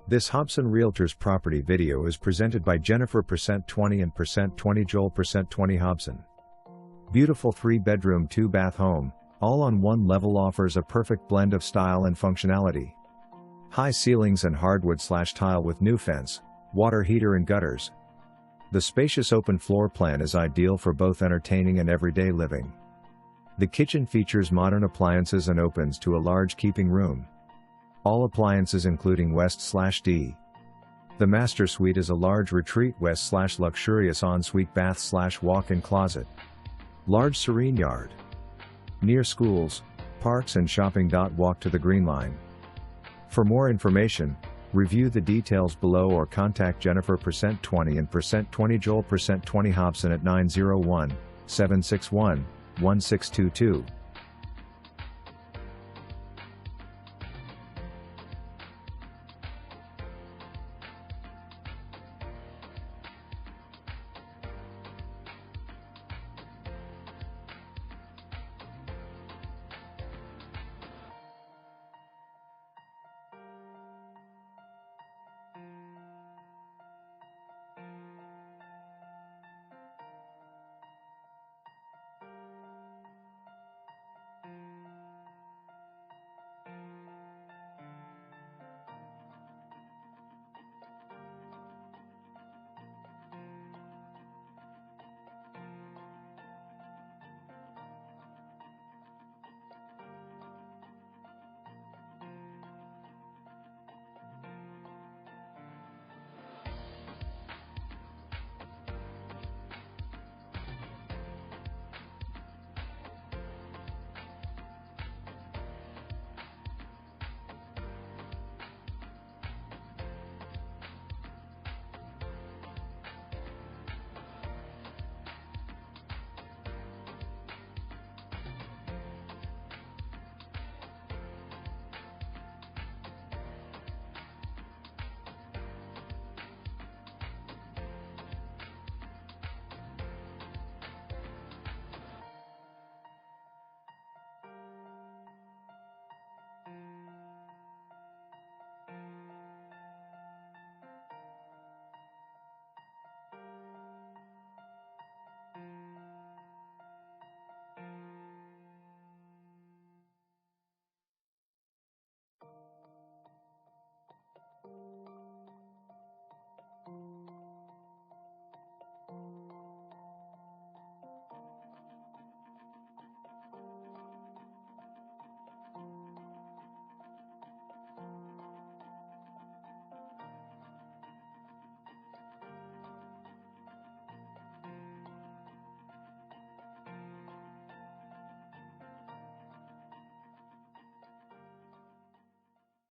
This Hobson Realtors property video is presented by Jennifer %20 and %20 Joel %20 Hobson. Beautiful 3-bedroom 2-bath home, all on one level, offers a perfect blend of style and functionality. High ceilings and hardwood/tile with new fence, water heater and gutters. The spacious open floor plan is ideal for both entertaining and everyday living. The kitchen features modern appliances and opens to a large keeping room. All appliances including West/D. The master suite is a large retreat West/luxurious ensuite bath/walk-in closet. Large serene yard. Near schools, parks and shopping.Walk to the Greenline. For more information, review the details below or contact Jennifer %20 and %20 Joel %20 Hobson at 901-761-1622.